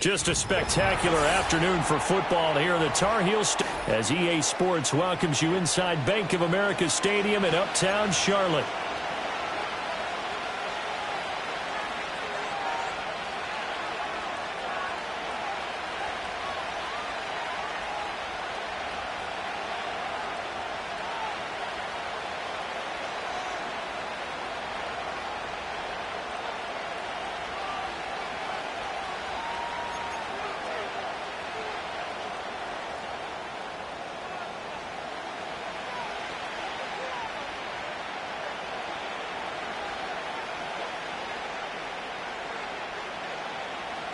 Just a spectacular afternoon for football here in the Tar Heels as EA Sports welcomes you inside Bank of America Stadium in Uptown Charlotte.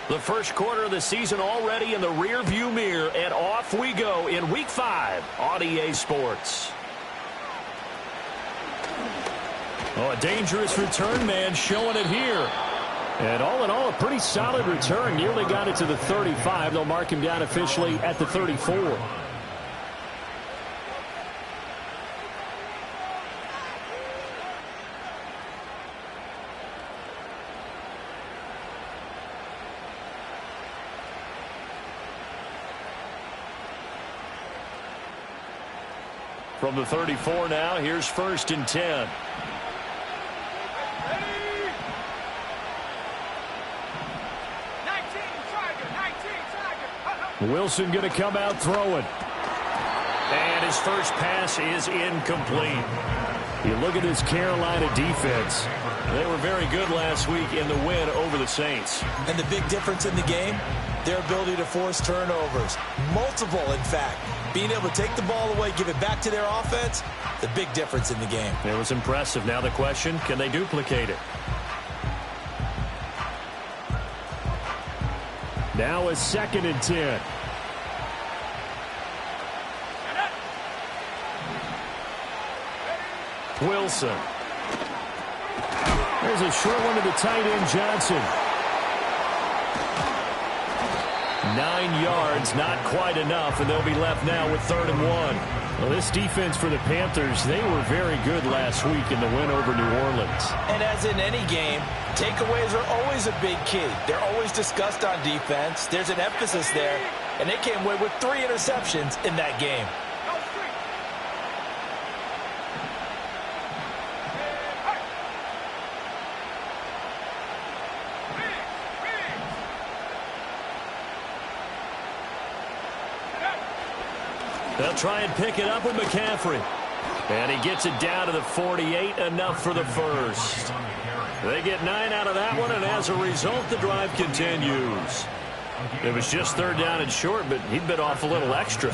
The first quarter of the season already in the rear-view mirror, and off we go in Week 5 on EA Sports. Oh, a dangerous return man showing it here. And all in all, a pretty solid return. Nearly got it to the 35. They'll mark him down officially at the 34. From the 34 now, here's 1st and 10. Wilson going to come out throwing. And his first pass is incomplete. You look at this Carolina defense. They were very good last week in the win over the Saints. And the big difference in the game, their ability to force turnovers. Multiple, in fact. Being able to take the ball away, give it back to their offense, the big difference in the game. It was impressive. Now the question, can they duplicate it? Now a 2nd and 10. Wilson. There's a short one to the tight end, Johnson. 9 yards, not quite enough, and they'll be left now with 3rd and 1. Well, this defense for the Panthers, they were very good last week in the win over New Orleans. And as in any game, takeaways are always a big key. They're always discussed on defense. There's an emphasis there, and they came away with 3 interceptions in that game. They'll try and pick it up with McCaffrey. And he gets it down to the 48, enough for the first. They get 9 out of that one, and as a result, the drive continues. It was just 3rd down and short, but he bit off a little extra.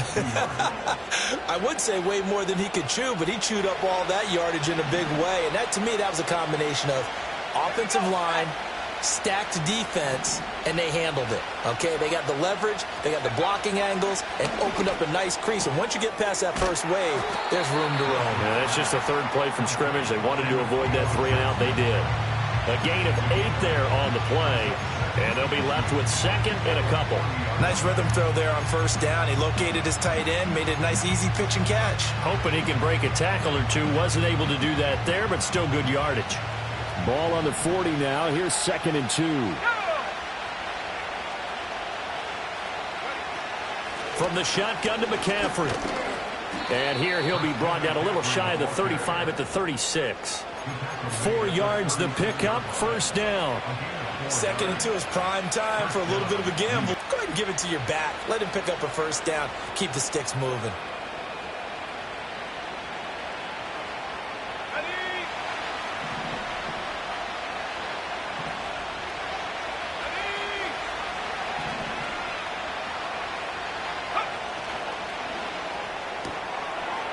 I would say way more than he could chew, but he chewed up all that yardage in a big way. And that, to me, that was a combination of offensive line, stacked defense, and they handled it. Okay, they got the leverage, they got the blocking angles, and opened up a nice crease. And once you get past that first wave, there's room to roam. Yeah, that's just the 3rd play from scrimmage. They wanted to avoid that 3 and out. They did. A gain of 8 there on the play, and they'll be left with 2nd and a couple. Nice rhythm throw there on 1st down. He located his tight end, made it a nice easy pitch and catch. Hoping he can break a tackle or two. Wasn't able to do that there, but still good yardage. Ball on the 40 now. Here's 2nd and 2. From the shotgun to McCaffrey. And here he'll be brought down a little shy of the 35 at the 36. 4 yards the pickup, 1st down. 2nd and 2 is prime time for a little bit of a gamble. Go ahead and give it to your back. Let him pick up a 1st down. Keep the sticks moving.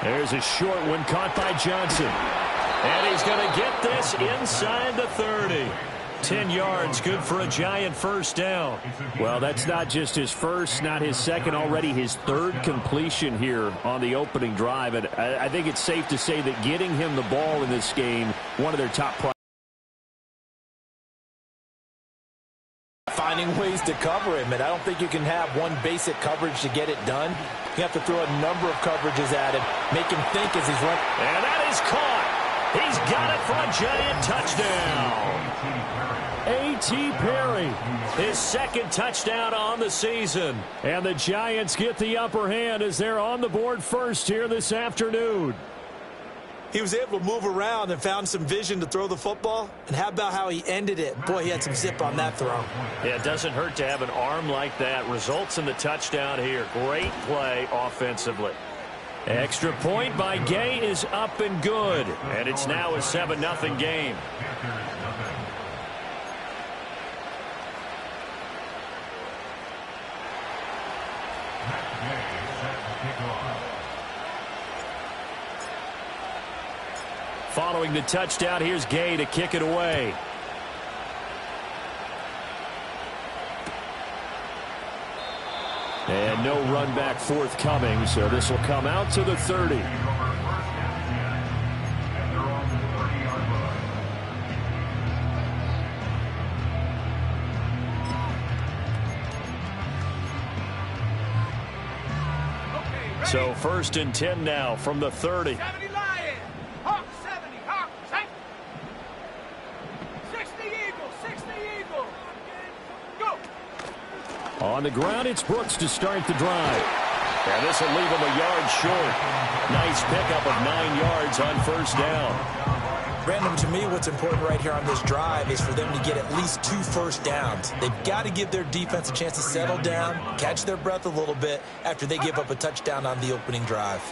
There's a short one caught by Johnson. And he's going to get this inside the 30. 10 yards, good for a giant 1st down. Well, that's not just his first, not his second, already his 3rd completion here on the opening drive. And I think it's safe to say that getting him the ball in this game, one of their top priorities. Finding ways to cover him, and I don't think you can have one basic coverage to get it done. You have to throw a number of coverages at him, make him think as he's running. And that is caught. He's got it for a Giant touchdown. A.T. Perry, his second touchdown on the season. And the Giants get the upper hand as they're on the board first here this afternoon. He was able to move around and found some vision to throw the football. And how about how he ended it? Boy, he had some zip on that throw. Yeah, it doesn't hurt to have an arm like that. Results in the touchdown here. Great play offensively. Extra point by Gay is up and good. And it's now a 7-0 game. Following the touchdown, here's Gay to kick it away. And no run back forthcoming, so this will come out to the 30. So 1st and 10 now from the 30. 70 Lions. Hawk 70. Hawk. 60 Eagles. 60 Eagles. Go. On the ground, it's Brooks to start the drive. And this will leave him a yard short. Nice pickup of 9 yards on 1st down. Brandon, to me, what's important right here on this drive is for them to get at least 2 first downs. They've got to give their defense a chance to settle down, catch their breath a little bit after they give up a touchdown on the opening drive.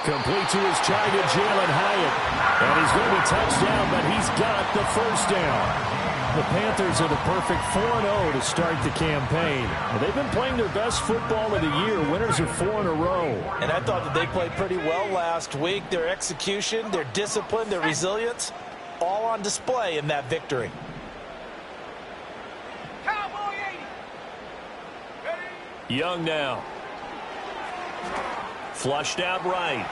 Complete to his target, Jalen Hyatt. And he's going to be touchdown, but he's got the 1st down. The Panthers are the perfect 4-0 to start the campaign. They've been playing their best football of the year. Winners are 4 in a row. And I thought that they played pretty well last week. Their execution, their discipline, their resilience, all on display in that victory. Cowboy 80. Ready? Young now. Flushed out right.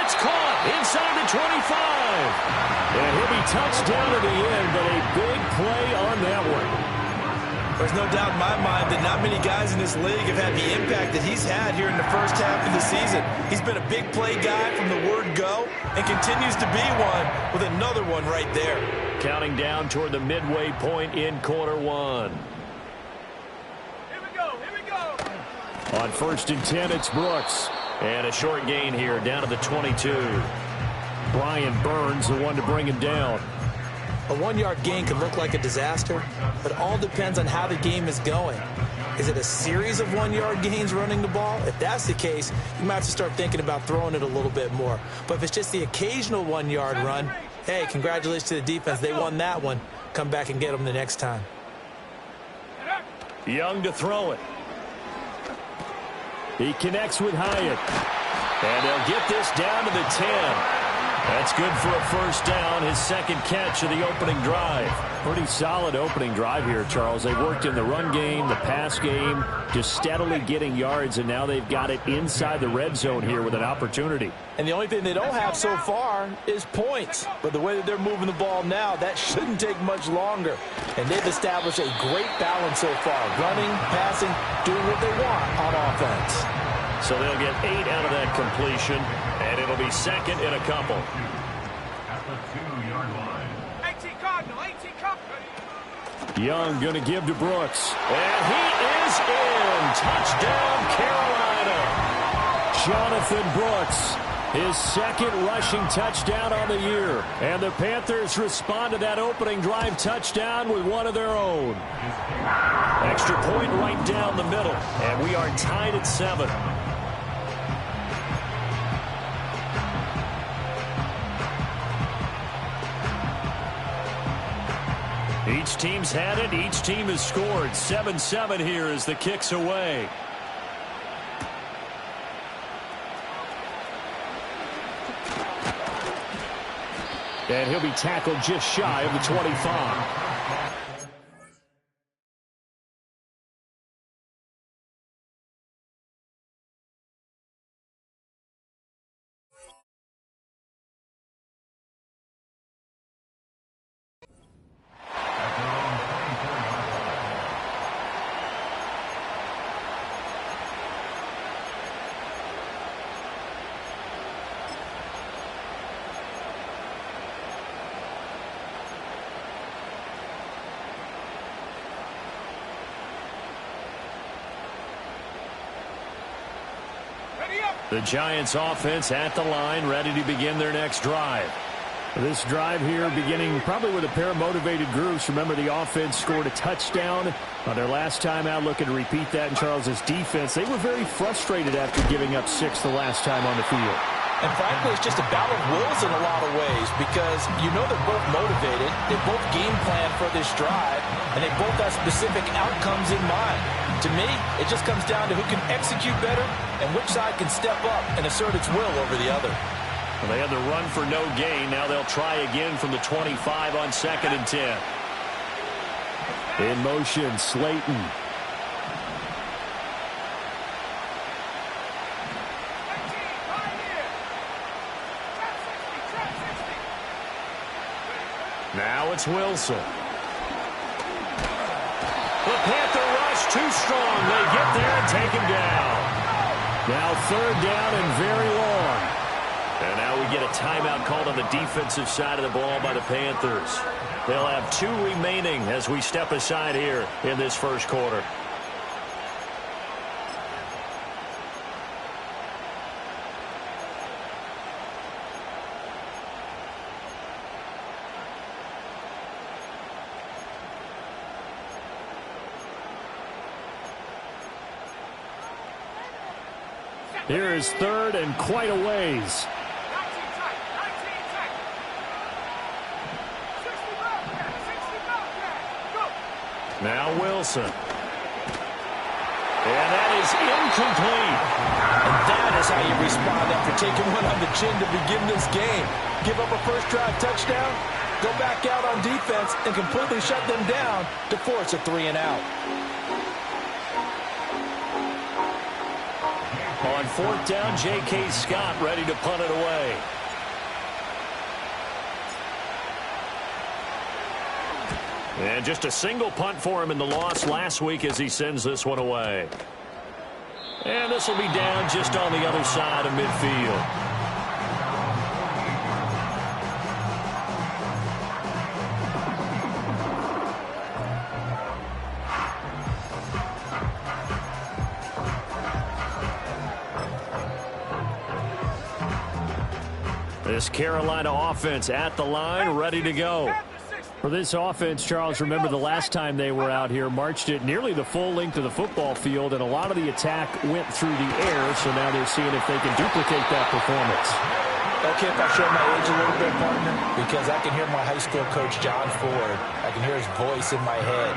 It's caught inside the 25. And he'll be touched down at the end, but a big play on that one. There's no doubt in my mind that not many guys in this league have had the impact that he's had here in the first half of the season. He's been a big play guy from the word go and continues to be one with another one right there. Counting down toward the midway point in quarter 1. Here we go. Here we go. On 1st and 10, it's Brooks. And a short gain here down to the 22. Brian Burns, the one to bring him down. A 1-yard gain can look like a disaster, but it all depends on how the game is going. Is it a series of 1-yard gains running the ball? If that's the case, you might have to start thinking about throwing it a little bit more. But if it's just the occasional 1-yard run, hey, congratulations to the defense. They won that one. Come back and get them the next time. Young to throw it. He connects with Hyatt. And they'll get this down to the 10. That's good for a 1st down, his 2nd catch of the opening drive. Pretty solid opening drive here, Charles. They worked in the run game, the pass game, just steadily getting yards, and now they've got it inside the red zone here with an opportunity. And the only thing they don't have so far is points. But the way that they're moving the ball now, that shouldn't take much longer. And they've established a great balance so far, running, passing, doing what they want on offense. So they'll get 8 out of that completion, and it'll be 2nd and a couple. At the 2-yard line. 18 Cardinal. 18 Cardinal. Young going to give to Brooks. And he is in. Touchdown, Carolina. Jonathan Brooks, his 2nd rushing touchdown on the year. And the Panthers respond to that opening drive touchdown with one of their own. Extra point right down the middle. And we are tied at 7. Each team's had it. Each team has scored. 7-7 here as the kick's away. And he'll be tackled just shy of the 25. The Giants offense at the line, ready to begin their next drive. This drive here beginning probably with a pair of motivated groups. Remember, the offense scored a touchdown on their last time out, looking to repeat that in Charles's defense. They were very frustrated after giving up 6 the last time on the field. And frankly, it's just a battle of wills in a lot of ways because you know they're both motivated. They both game plan for this drive, and they both have specific outcomes in mind. To me, it just comes down to who can execute better and which side can step up and assert its will over the other. Well, they had the run for no gain. Now they'll try again from the 25 on 2nd and 10. In motion, Slayton. Now it's Wilson. The Panther rush too strong. They get there and take him down. Now 3rd down and very long. And now we get a timeout called on the defensive side of the ball by the Panthers. They'll have 2 remaining as we step aside here in this first quarter. Here is 3rd and quite a ways. Now Wilson. And that is incomplete. And that is how you respond after taking one on the chin to begin this game. Give up a first drive touchdown, go back out on defense, and completely shut them down to force a 3 and out. On 4th down, J.K. Scott ready to punt it away. And just a single punt for him in the loss last week as he sends this one away. And this will be down just on the other side of midfield. This Carolina offense at the line, ready to go. For this offense, Charles, remember the last time they were out here, marched it nearly the full length of the football field, and a lot of the attack went through the air, so now they're seeing if they can duplicate that performance. Okay, if I show my age a little bit, partner, because I can hear my high school coach, John Ford. I can hear his voice in my head.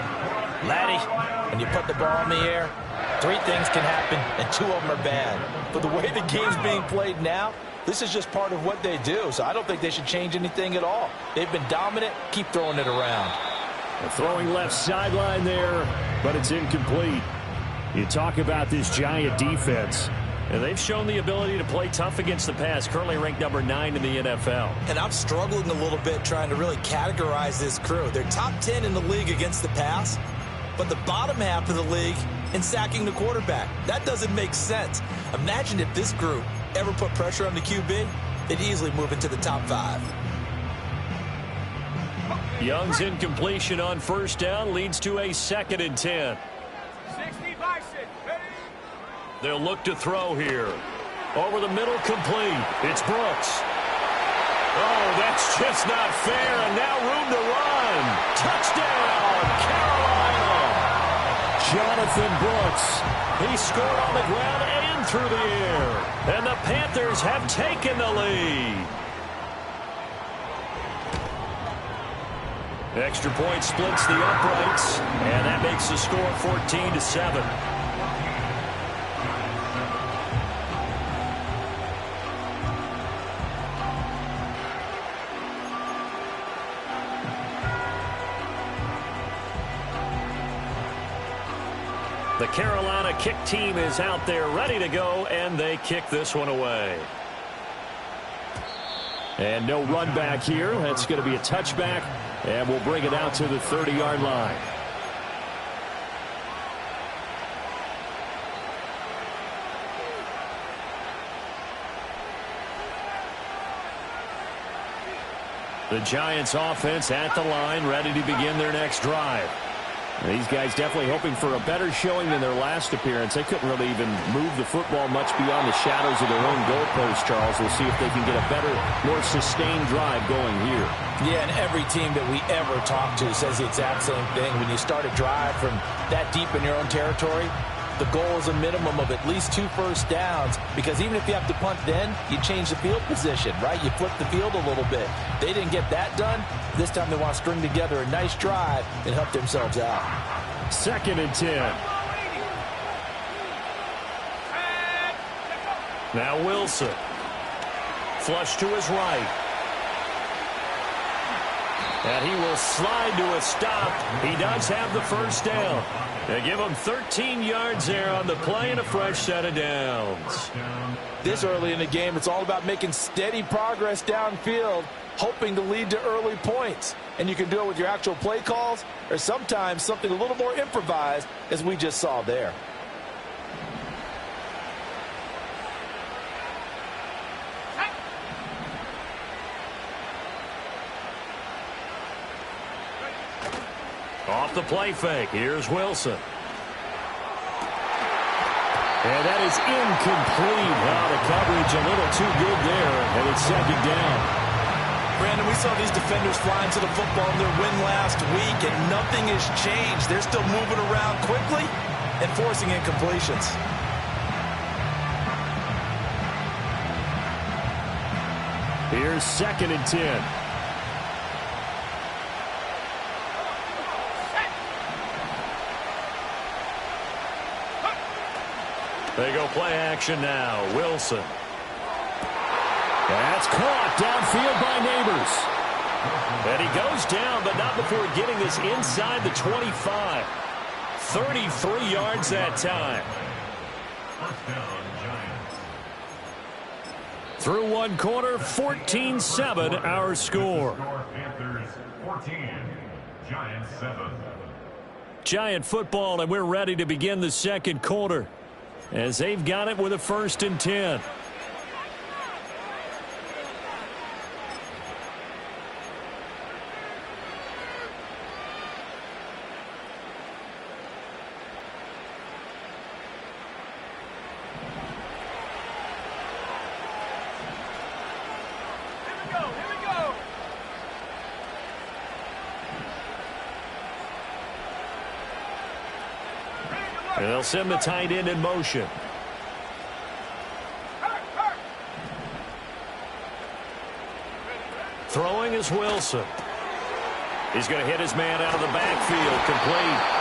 Laddie, when you put the ball in the air, 3 things can happen, and 2 of them are bad. But the way the game's being played now, this is just part of what they do, so I don't think they should change anything at all. They've been dominant. Keep throwing it around. Throwing left sideline there, but it's incomplete. You talk about this Giant defense, and they've shown the ability to play tough against the pass, currently ranked number 9 in the NFL. And I'm struggling a little bit trying to really categorize this crew. They're top 10 in the league against the pass, but the bottom half of the league in sacking the quarterback. That doesn't make sense. Imagine if this group ever put pressure on the QB, they'd easily move into the top 5. Young's incompletion on 1st down leads to a 2nd and 10. 60 Bison, ready? They'll look to throw here. Over the middle, complete. It's Brooks. Oh, that's just not fair, and now room to run. Touchdown, Carolina. Jonathan Brooks. He scored on the ground and through the air. And the Panthers have taken the lead. Extra point splits the uprights, and that makes the score 14-7. The Carolina kick team is out there ready to go, and they kick this one away. And no run back here. That's going to be a touchback, and we'll bring it out to the 30-yard line. The Giants offense at the line, ready to begin their next drive. These guys definitely hoping for a better showing than their last appearance. They couldn't really even move the football much beyond the shadows of their own goalpost, Charles. We'll see if they can get a better, more sustained drive going here. Yeah, and every team that we ever talk to says the exact same thing. When you start a drive from that deep in your own territory, the goal is a minimum of at least 2 first downs, because even if you have to punt then, you change the field position, right? You flip the field a little bit. They didn't get that done. This time they want to string together a nice drive and help themselves out. 2nd and 10. Now Wilson. Flush to his right. And he will slide to a stop. He does have the first down. They give him 13 yards there on the play and a fresh set of downs. This early in the game, it's all about making steady progress downfield, hoping to lead to early points. And you can do it with your actual play calls, or sometimes something a little more improvised, as we just saw there. Off the play fake, here's Wilson. And that is incomplete. Wow, the coverage a little too good there, and it's 2nd down. Brandon, we saw these defenders flying to the football in their win last week, and nothing has changed. They're still moving around quickly and forcing incompletions. Here's 2nd and 10. They go play action now. Wilson. That's caught downfield by Neighbors. And he goes down, but not before getting this inside the 25. 33 yards that time. Through 1 quarter, 14-7 our score. Panthers 14, Giants 7. Giant football, and we're ready to begin the 2nd quarter, as they've got it with a 1st and 10. And they'll send the tight end in motion. Throwing is Wilson. He's going to hit his man out of the backfield, complete.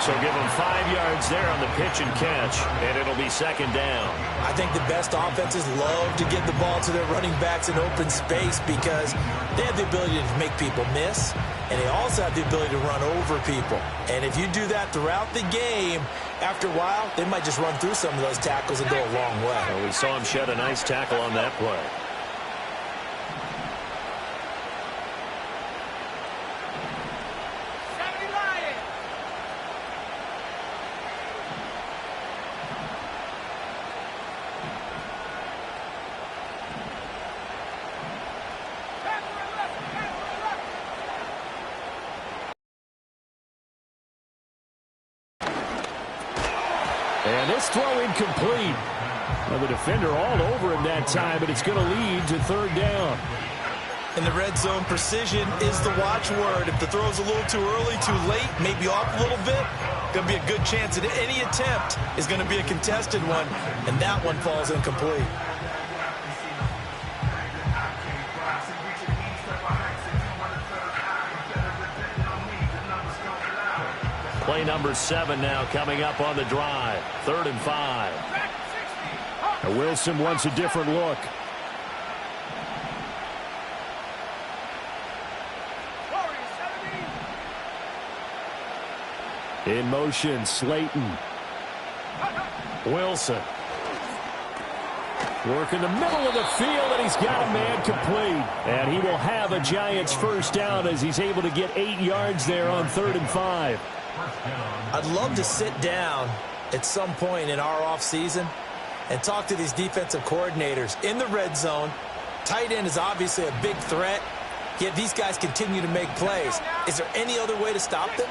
So give him 5 yards there on the pitch and catch, and it'll be 2nd down. I think the best offenses love to give the ball to their running backs in open space, because they have the ability to make people miss, and they also have the ability to run over people. And if you do that throughout the game, after a while, they might just run through some of those tackles and go a long way. Well, we saw him shed a nice tackle on that play. And this throw incomplete. Well, the defender all over him that time, but it's going to lead to 3rd down. In the red zone, precision is the watchword. If the throw's a little too early, too late, maybe off a little bit, going to be a good chance that any attempt is going to be a contested one, and that one falls incomplete. Play number 7 now coming up on the drive. 3rd and 5. Now Wilson wants a different look. In motion, Slayton. Wilson. Work in the middle of the field, and he's got a man complete. And he will have a Giants first down as he's able to get 8 yards there on 3rd and 5. I'd love to sit down at some point in our offseason and talk to these defensive coordinators in the red zone. Tight end is obviously a big threat, yet these guys continue to make plays. Is there any other way to stop them?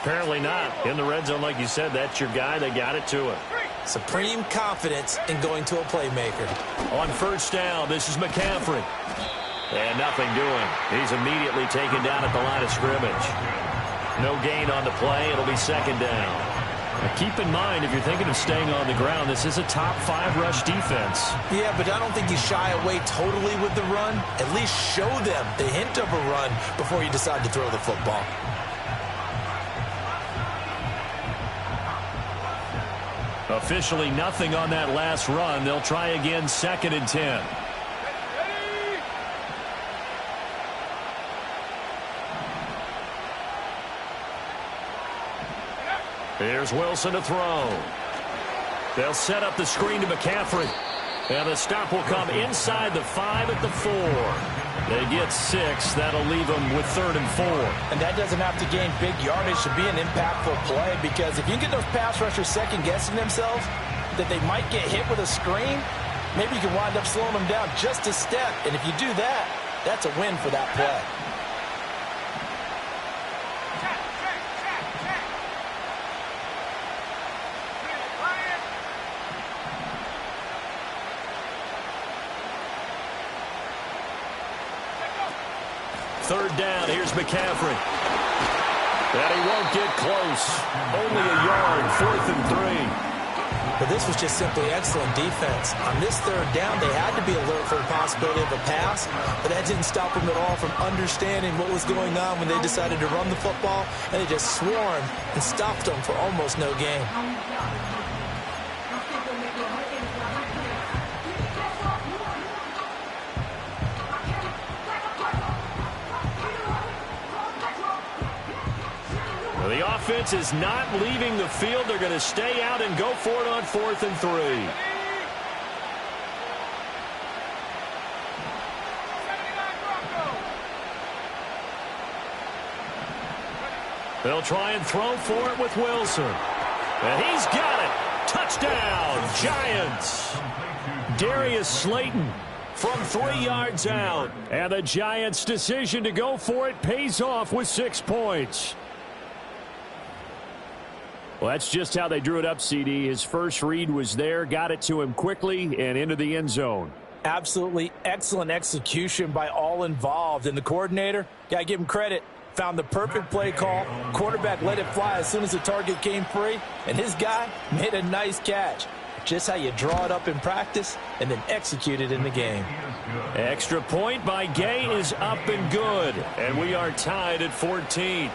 Apparently not. In the red zone, like you said, that's your guy. They got it to him. Supreme confidence in going to a playmaker. On first down, this is McCaffrey. And nothing doing. He's immediately taken down at the line of scrimmage. No gain on the play. It'll be second down. Now keep in mind, if you're thinking of staying on the ground, this is a top 5 rush defense. Yeah, but I don't think you shy away totally with the run. At least show them the hint of a run before you decide to throw the football. Officially nothing on that last run. They'll try again, second and 10. Here's Wilson to throw. They'll set up the screen to McCaffrey. And the stop will come inside the 5 at the 4. They get 6. That'll leave them with 3rd and 4. And that doesn't have to gain big yardage to be an impactful play, because if you can get those pass rushers second-guessing themselves that they might get hit with a screen, maybe you can wind up slowing them down just a step. And if you do that, that's a win for that play. Third down, here's McCaffrey. And he won't get close. Only a yard, 4th and 3. But this was just simply excellent defense. On this third down, they had to be alert for the possibility of a pass, but that didn't stop them at all from understanding what was going on when they decided to run the football, and they just swarmed and stopped them for almost no gain. The offense is not leaving the field. They're going to stay out and go for it on 4th and 3. They'll try and throw for it with Wilson. And he's got it. Touchdown, Giants. Darius Slayton from 3 yards out. And the Giants' decision to go for it pays off with 6 points. Well, that's just how they drew it up, CD. His first read was there, got it to him quickly, and into the end zone. Absolutely excellent execution by all involved. And the coordinator, got to give him credit, found the perfect play call. Quarterback let it fly as soon as the target came free, and his guy made a nice catch. Just how you draw it up in practice and then execute it in the game. Extra point by Gay is up and good, and we are tied at 14.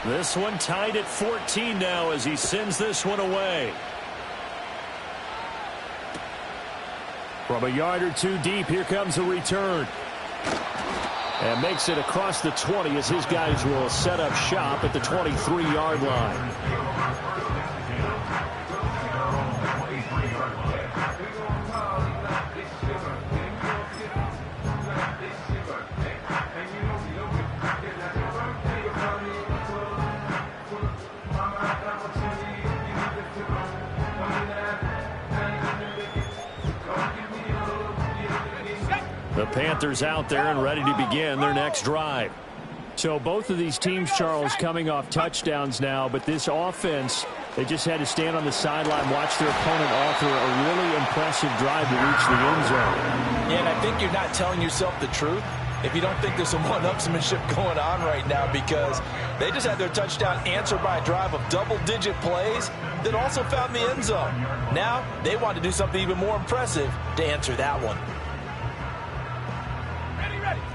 This one tied at 14 now as he sends this one away. From a yard or 2 deep, here comes the return. And makes it across the 20 as his guys will set up shop at the 23-yard line. The Panthers out there and ready to begin their next drive. So both of these teams, Charles, coming off touchdowns now, but this offense, they just had to stand on the sideline, watch their opponent author a really impressive drive to reach the end zone. Yeah, and I think you're not telling yourself the truth if you don't think there's some one-upsmanship going on right now, because they just had their touchdown answered by a drive of double-digit plays that also found the end zone. Now they want to do something even more impressive to answer that one.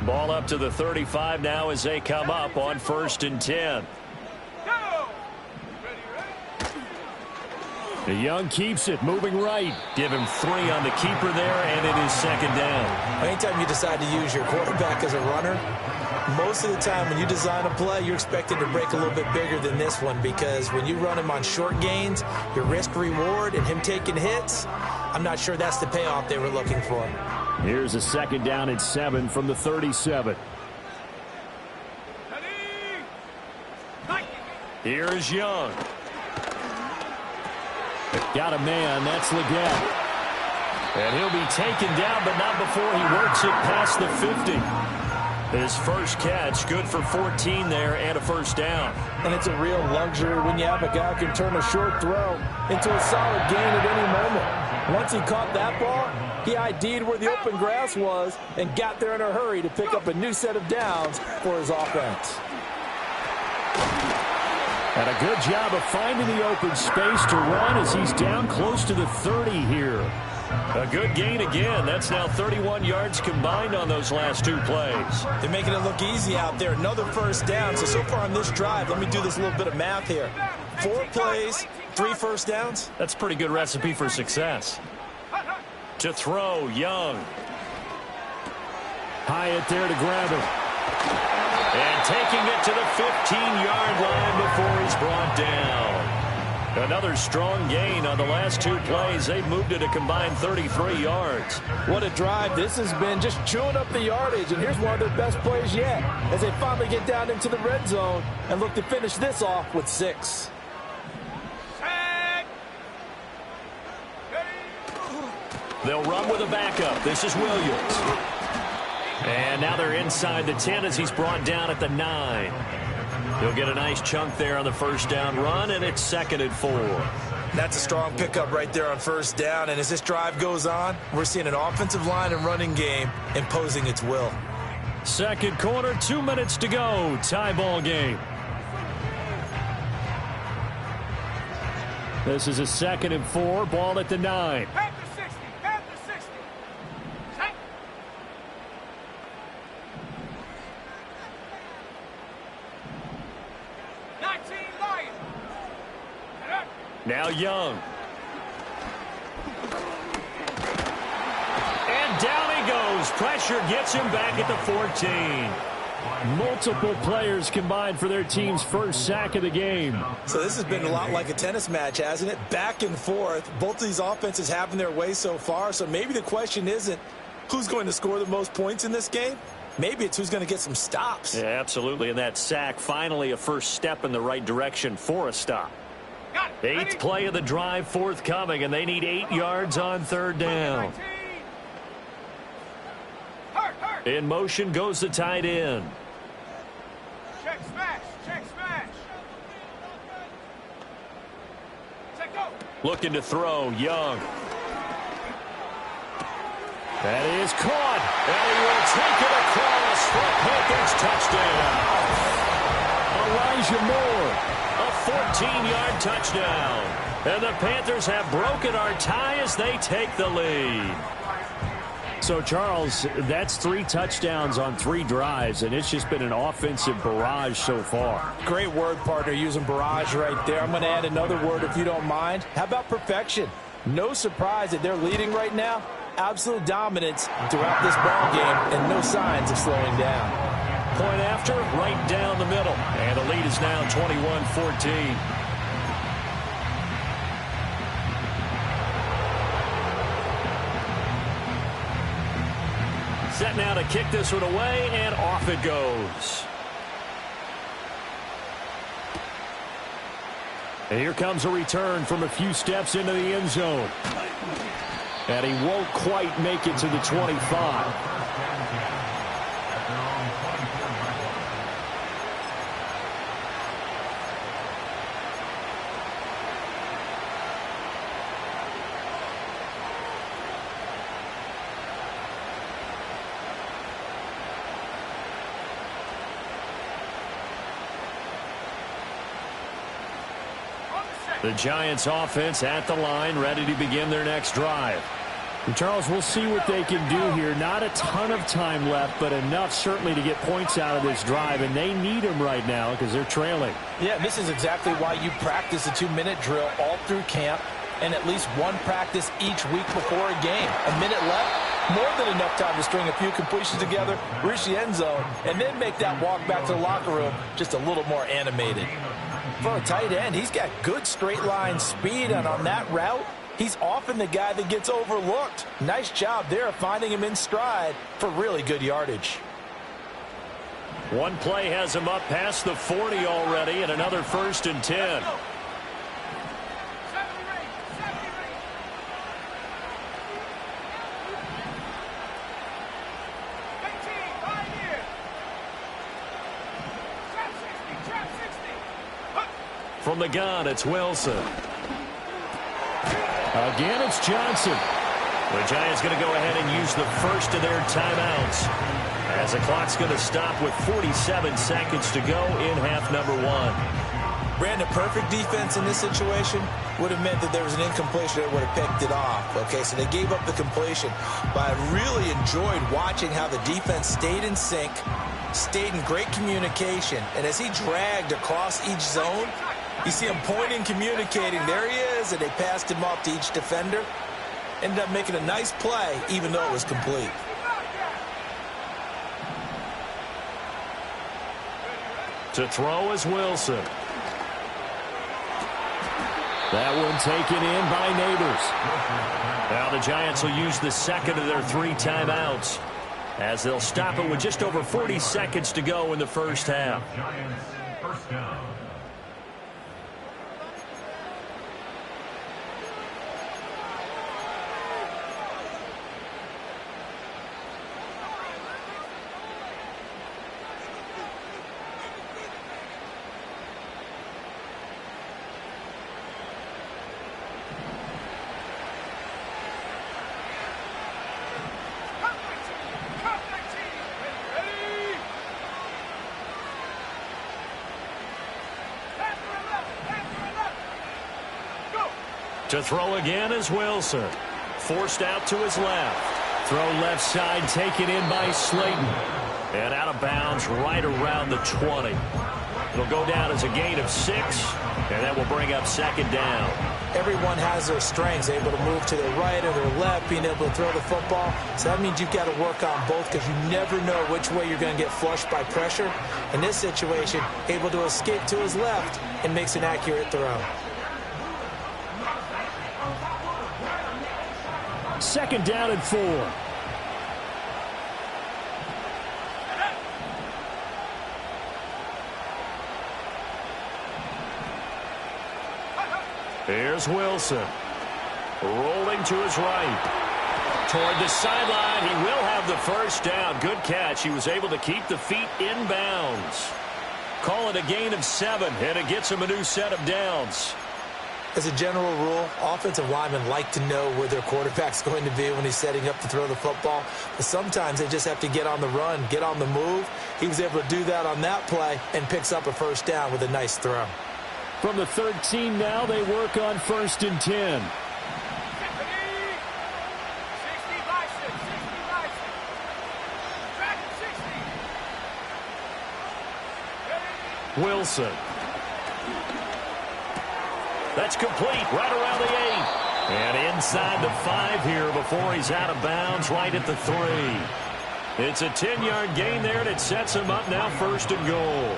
Ball up to the 35 now as they come up on 1st and 10. The Young keeps it, moving right. Give him 3 on the keeper there, and it is second down. Anytime you decide to use your quarterback as a runner, most of the time when you design a play, you're expected to break a little bit bigger than this one, because when you run him on short gains, your risk-reward and him taking hits, I'm not sure that's the payoff they were looking for. Here's a 2nd down and 7 from the 37. Here's Young. Got a man. That's Leggett. And he'll be taken down, but not before he works it past the 50. His first catch, good for 14 there and a first down. And it's a real luxury when you have a guy who can turn a short throw into a solid gain at any moment. Once he caught that ball, he ID'd where the open grass was and got there in a hurry to pick up a new set of downs for his offense. And a good job of finding the open space to run as he's down close to the 30 here. A good gain again. That's now 31 yards combined on those last two plays. They're making it look easy out there. Another first down. So far on this drive, let me do this little bit of math here. 4 plays, 3 first downs. That's a pretty good recipe for success. To throw, Young. Hyatt there to grab it. And taking it to the 15-yard line before he's brought down. Another strong gain on the last 2 plays. They've moved it a combined 33 yards. What a drive this has been, just chewing up the yardage. And here's one of their best plays yet as they finally get down into the red zone and look to finish this off with 6. They'll run with a backup. This is Williams. And now they're inside the 10 as he's brought down at the 9. He'll get a nice chunk there on the first down run, and it's 2nd and 4. That's a strong pickup right there on first down. And as this drive goes on, we're seeing an offensive line and running game imposing its will. Second quarter, 2 minutes to go. Tie ball game. This is a 2nd and 4. Ball at the 9. Now Young. And down he goes. Pressure gets him back at the 14. Multiple players combined for their team's first sack of the game. So this has been a lot like a tennis match, hasn't it? Back and forth. Both of these offenses having their way so far. So maybe the question isn't who's going to score the most points in this game. Maybe it's who's going to get some stops. Yeah, absolutely. And that sack, finally a first step in the right direction for a stop. 8th play of the drive forthcoming, and they need 8 yards on 3rd down. In motion goes the tight end. Check smash, check smash. Check go. Looking to throw, Young. That is caught, and he will take it across for a Panthers touchdown. Elijah Moore. A 14-yard touchdown. And the Panthers have broken our tie as they take the lead. So, Charles, that's 3 touchdowns on 3 drives, and it's just been an offensive barrage so far. Great word, partner, using barrage right there. I'm going to add another word if you don't mind. How about perfection? No surprise that they're leading right now. Absolute dominance throughout this ball game and no signs of slowing down. Point after, right down the middle. And the lead is now 21-14. Set now to kick this one away, and off it goes. And here comes a return from a few steps into the end zone. And he won't quite make it to the 25. The Giants offense at the line, ready to begin their next drive. And Charles, we'll see what they can do here. Not a ton of time left, but enough certainly to get points out of this drive, and they need them right now because they're trailing. Yeah, this is exactly why you practice a 2-minute drill all through camp and at least one practice each week before a game. A minute left, more than enough time to string a few completions together, reach the end zone, and then make that walk back to the locker room just a little more animated. For a tight end, he's got good straight line speed, and on that route, he's often the guy that gets overlooked. Nice job there finding him in stride for really good yardage. One play has him up past the 40 already, and another 1st and 10. From the gun, it's Wilson. Again, it's Johnson. The Giants going to go ahead and use the first of their timeouts, as the clock's going to stop with 47 seconds to go in half number one. Brandon, perfect defense in this situation would have meant that there was an incompletion that would have picked it off. Okay, so they gave up the completion. But I really enjoyed watching how the defense stayed in sync, stayed in great communication. And as he dragged across each zone, you see him pointing, communicating. There he is, and they passed him off to each defender. Ended up making a nice play, even though it was complete. To throw is Wilson. That one taken in by Neighbors. Now the Giants will use the second of their 3 timeouts, as they'll stop it with just over 40 seconds to go in the first half. Giants first down. To throw again is Wilson. Forced out to his left. Throw left side taken in by Slayton. And out of bounds right around the 20. It'll go down as a gain of 6, and that will bring up second down. Everyone has their strengths, able to move to their right or their left, being able to throw the football. So that means you've got to work on both, because you never know which way you're going to get flushed by pressure. In this situation, able to escape to his left and makes an accurate throw. Second down and 4. Here's Wilson. Rolling to his right. Toward the sideline, he will have the first down. Good catch. He was able to keep the feet in bounds. Call it a gain of 7, and it gets him a new set of downs. As a general rule, offensive linemen like to know where their quarterback's going to be when he's setting up to throw the football. But sometimes they just have to get on the run, get on the move. He was able to do that on that play and picks up a first down with a nice throw. From the 13 now, they work on 1st and 10. Wilson. That's complete right around the 8. And inside the 5 here before he's out of bounds right at the 3. It's a 10-yard gain there, and it sets him up now 1st and goal.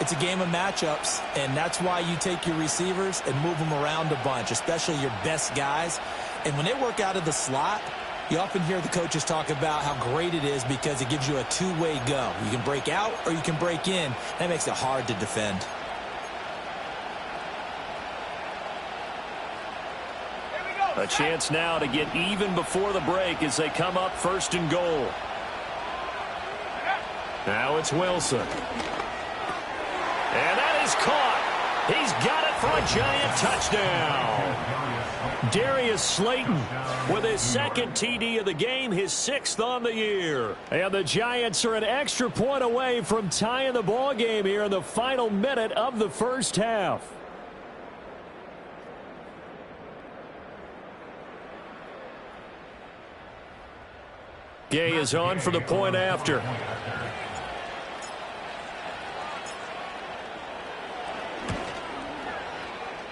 It's a game of matchups, and that's why you take your receivers and move them around a bunch, especially your best guys. And when they work out of the slot, you often hear the coaches talk about how great it is because it gives you a two-way go. You can break out or you can break in. That makes it hard to defend. A chance now to get even before the break as they come up 1st and goal. Now it's Wilson. And that is caught. He's got it for a Giant touchdown. Darius Slayton with his 2nd TD of the game, his 6th on the year. And the Giants are an extra point away from tying the ball game here in the final minute of the first half. Gay is on for the point after.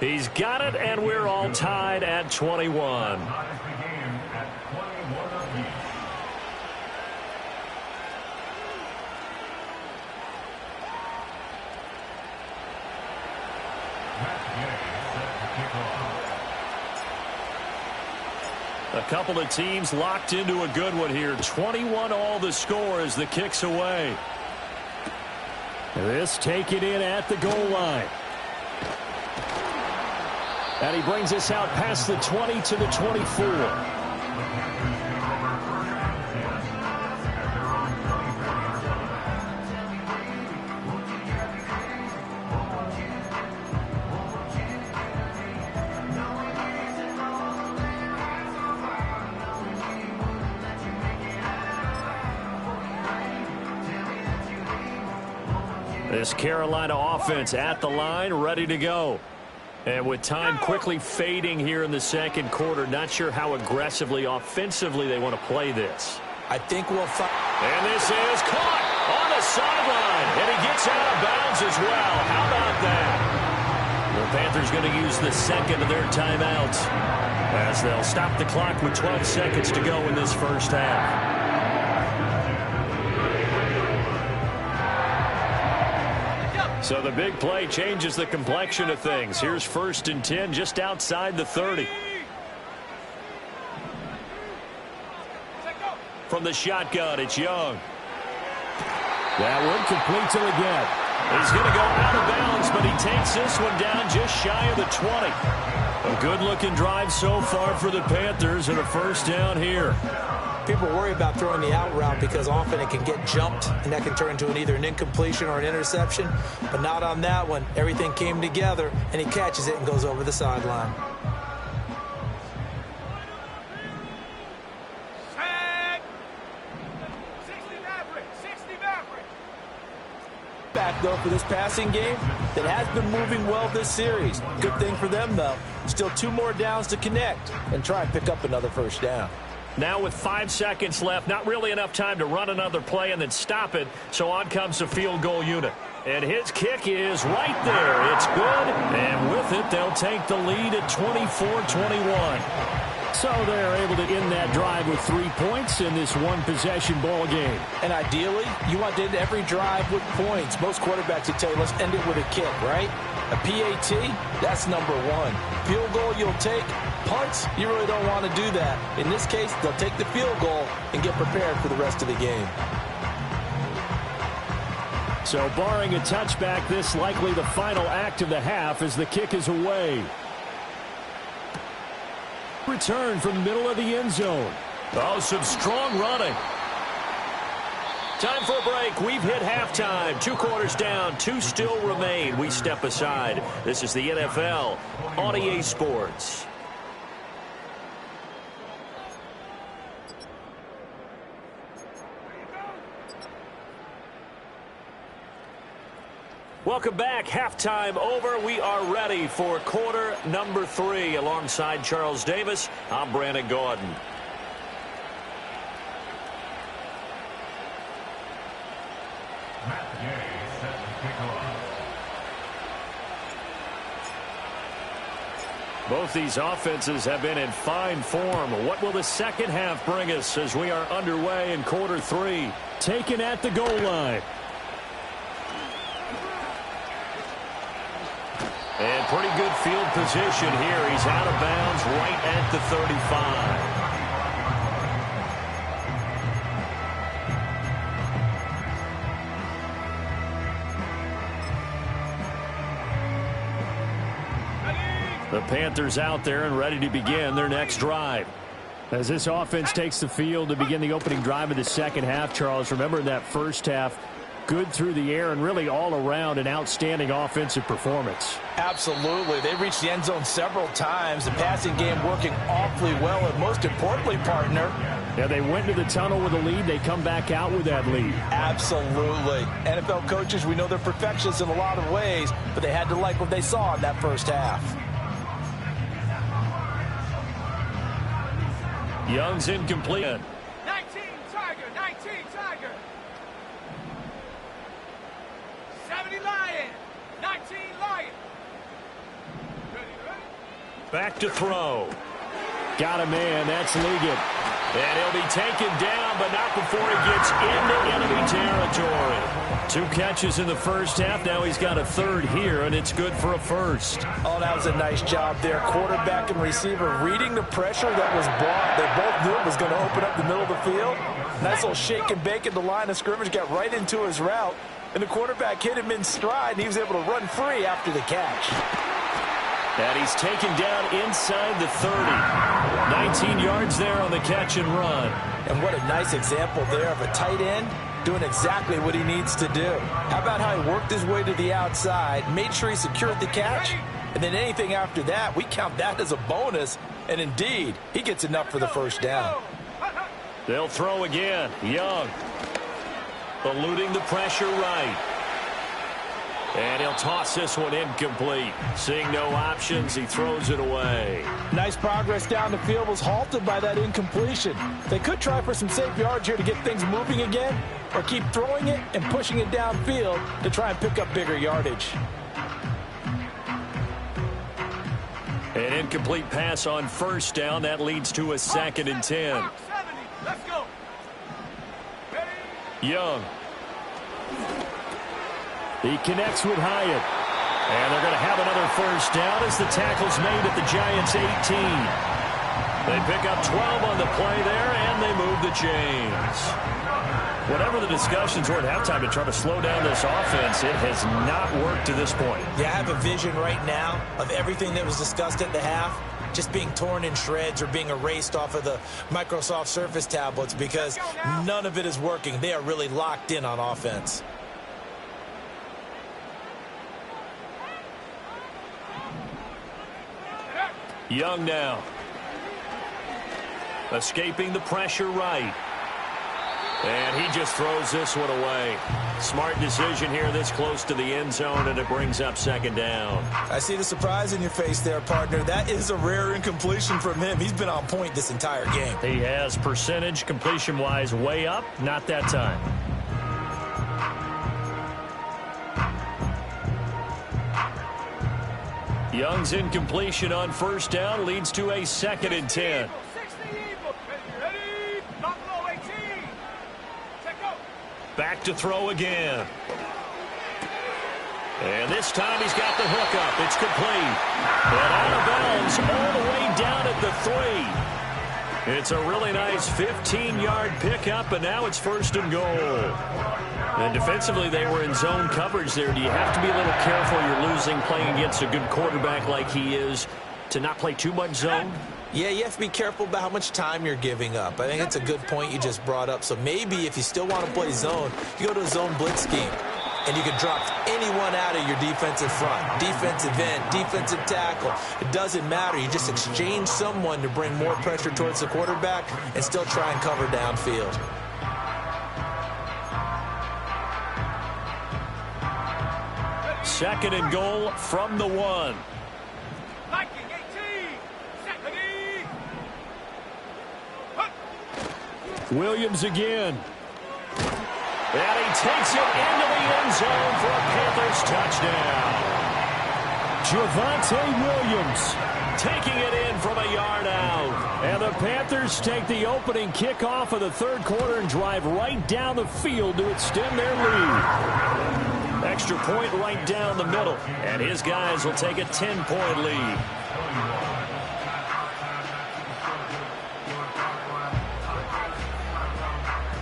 He's got it, and we're all tied at 21. A couple of teams locked into a good one here. 21 all the score as the kick's away. This taken in at the goal line. And he brings us out past the 20 to the 24. This Carolina offense at the line, ready to go. And with time quickly fading here in the second quarter, not sure how aggressively, offensively they want to play this. I think we'll find. And this is caught on the sideline. And he gets out of bounds as well. How about that? The Panthers going to use the second of their timeouts as they'll stop the clock with 12 seconds to go in this first half. So the big play changes the complexion of things. Here's 1st and 10 just outside the 30. From the shotgun, it's Young. That one complete to Leggett. He's going to go out of bounds, but he takes this one down just shy of the 20. A good-looking drive so far for the Panthers and a first down here. People worry about throwing the out route because often it can get jumped, and that can turn into either an incompletion or an interception. But not on that one. Everything came together, and he catches it and goes over the sideline. Back, though, for this passing game that has been moving well this series. Good thing for them, though. Still 2 more downs to connect and try and pick up another first down. Now with 5 seconds left, not really enough time to run another play and then stop it, so on comes the field goal unit. And his kick is right there. It's good, and with it, they'll take the lead at 24-21. So they're able to end that drive with 3 points in this one-possession ball game. And ideally, you want to end every drive with points. Most quarterbacks would tell you, let's end it with a kick, right? A PAT, that's number 1. Field goal you'll take. Punts, you really don't want to do that. In this case, they'll take the field goal and get prepared for the rest of the game. So barring a touchback, this likely the final act of the half as the kick is away. Return from the middle of the end zone. Oh, some strong running. Time for a break. We've hit halftime. 2 quarters down. 2 still remain. We step aside. This is the NFL on EA Sports. Welcome back. Halftime over. We are ready for quarter number 3. Alongside Charles Davis, I'm Brandon Gaudin. Matt Gay set to kick off. Both these offenses have been in fine form. What will the second half bring us as we are underway in quarter 3? Taken at the goal line. And pretty good field position here. He's out of bounds right at the 35. The Panthers out there and ready to begin their next drive. As this offense takes the field to begin the opening drive of the second half, Charles, remember in that first half, good through the air and really all around an outstanding offensive performance. Absolutely. They reached the end zone several times. The passing game working awfully well, and most importantly, partner. Yeah, they went to the tunnel with a lead. They come back out with that lead. Absolutely. NFL coaches, we know they're perfectionists in a lot of ways, but they had to like what they saw in that first half. Young's incomplete. 19 Tiger, 19 Tiger. 70 Lion, 19 Lion. Ready? Back to throw. Got a man. That's Leggett. And he'll be taken down, but not before he gets into enemy territory. 2 catches in the first half. Now he's got a third here, and it's good for a first. Oh, that was a nice job there. Quarterback and receiver reading the pressure that was brought. They both knew it was going to open up the middle of the field. Nice little shake and bake at the line of scrimmage. Got right into his route. And the quarterback hit him in stride, and he was able to run free after the catch. And he's taken down inside the 30. 19 yards there on the catch and run. And what a nice example there of a tight end doing exactly what he needs to do. How about how he worked his way to the outside, made sure he secured the catch, and then anything after that, we count that as a bonus. And indeed, he gets enough for the first down. They'll throw again. Young eluding the pressure right. And he'll toss this one incomplete. Seeing no options, he throws it away. Nice progress down the field was halted by that incompletion. They could try for some safe yards here to get things moving again, or keep throwing it and pushing it downfield to try and pick up bigger yardage. An incomplete pass on first down. That leads to a 2nd and 10. Let's go. Young. He connects with Hyatt. And they're going to have another first down as the tackle's made at the Giants' 18. They pick up 12 on the play there, and they move the chains. Whatever the discussions were at halftime to try to slow down this offense, it has not worked to this point. Yeah, I have a vision right now of everything that was discussed at the half just being torn in shreds or being erased off of the Microsoft Surface tablets because none of it is working. They are really locked in on offense. Young now. Escaping the pressure right. And he just throws this one away. Smart decision here this close to the end zone, and it brings up 2nd down. I see the surprise in your face there, partner. That is a rare incompletion from him. He's been on point this entire game. He has percentage completion-wise way up. Not that time. Young's incompletion on first down leads to a 2nd and 10. Back to throw again. And this time he's got the hook up. It's complete. And out of bounds all the way down at the 3. It's a really nice 15-yard pickup, and now it's 1st and goal. And defensively, they were in zone coverage there. Do you have to be a little careful? You're losing playing against a good quarterback like he is to not play too much zone? Yeah, you have to be careful about how much time you're giving up. I think it's a good point you just brought up. So maybe if you still want to play zone, you go to a zone blitz scheme, and you can drop anyone out of your defensive front, defensive end, defensive tackle. It doesn't matter. You just exchange someone to bring more pressure towards the quarterback and still try and cover downfield. Second and goal from the 1. Williams again. And he takes it into the end zone for a Panthers touchdown. Javonte Williams taking it in from a yard out. And the Panthers take the opening kickoff of the 3rd quarter and drive right down the field to extend their lead. Extra point right down the middle. And his guys will take a 10-point lead.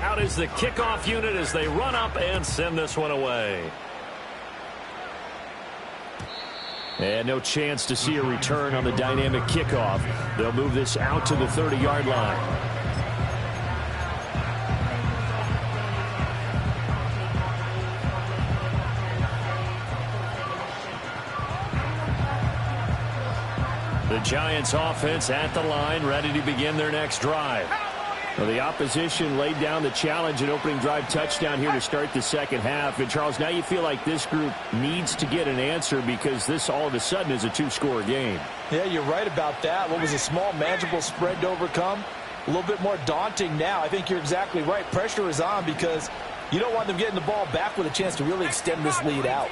Out is the kickoff unit as they run up and send this one away. And no chance to see a return on the dynamic kickoff. They'll move this out to the 30-yard line. The Giants offense at the line, ready to begin their next drive. Well, the opposition laid down the challenge and opening drive touchdown here to start the second half. And, Charles, now you feel like this group needs to get an answer because this all of a sudden is a 2-score game. Yeah, you're right about that. What was a small, manageable spread to overcome, a little bit more daunting now. I think you're exactly right. Pressure is on because you don't want them getting the ball back with a chance to really extend this lead out.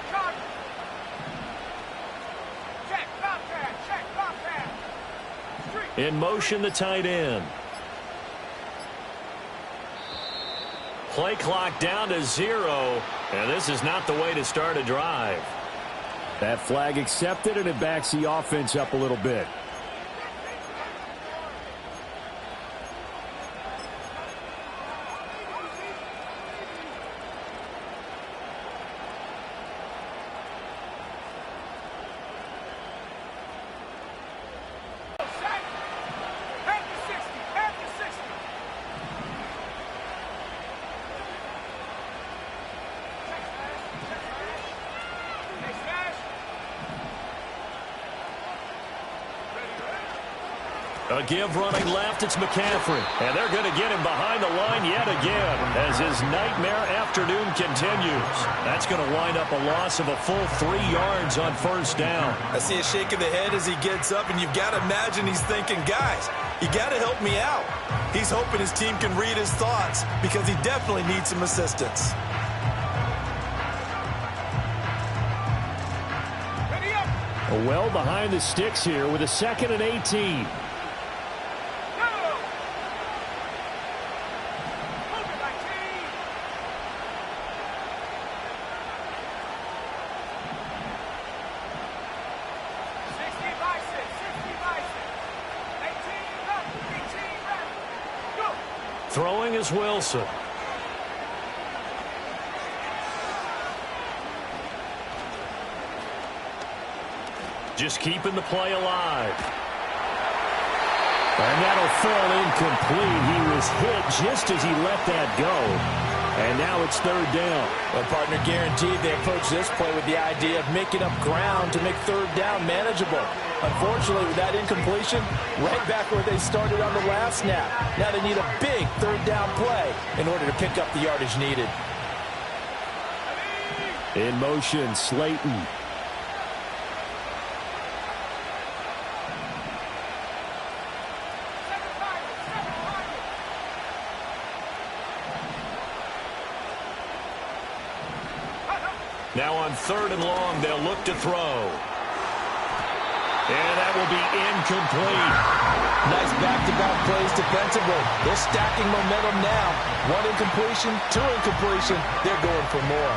In motion, the tight end. Play clock down to 0, and this is not the way to start a drive. That flag accepted, and it backs the offense up a little bit. A give running left, it's McCaffrey. And they're going to get him behind the line yet again as his nightmare afternoon continues. That's going to wind up a loss of a full 3 yards on first down. I see a shake of the head as he gets up, and you've got to imagine he's thinking, guys, you got to help me out. He's hoping his team can read his thoughts because he definitely needs some assistance. Well behind the sticks here with a 2nd and 18. Throwing is Wilson. Just keeping the play alive. And that'll fall incomplete. He was hit just as he let that go. And now it's 3rd down. Well, partner, guaranteed they approach this play with the idea of making up ground to make 3rd down manageable. Unfortunately, with that incompletion, right back where they started on the last snap. Now they need a big 3rd down play in order to pick up the yardage needed. In motion, Slayton. Now on 3rd and long, they'll look to throw. And that will be incomplete. Nice back-to-back plays defensively. They're stacking momentum now. 1 incompletion, 2 incompletion. They're going for more.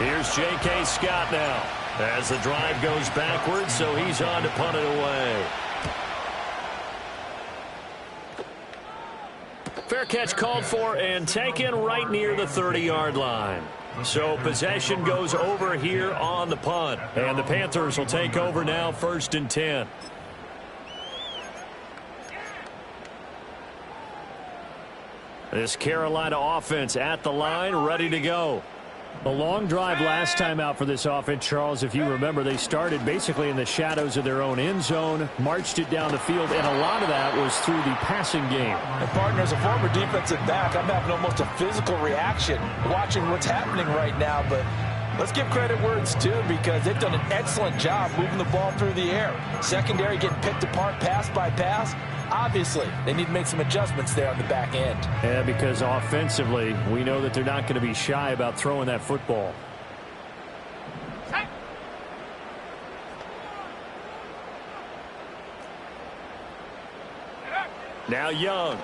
Here's J.K. Scott now as the drive goes backwards, so he's on to punt it away. Fair catch called for and taken right near the 30-yard line. So possession goes over here on the punt. And the Panthers will take over now, 1st and 10. This Carolina offense at the line, ready to go. The long drive last time out for this offense, Charles, if you remember, they started basically in the shadows of their own end zone, marched it down the field, and a lot of that was through the passing game. And partner, as a former defensive back, I'm having almost a physical reaction watching what's happening right now, but let's give credit where it's due because they've done an excellent job moving the ball through the air. Secondary getting picked apart pass by pass. Obviously, they need to make some adjustments there on the back end. Yeah, because offensively, we know that they're not going to be shy about throwing that football. Now Young.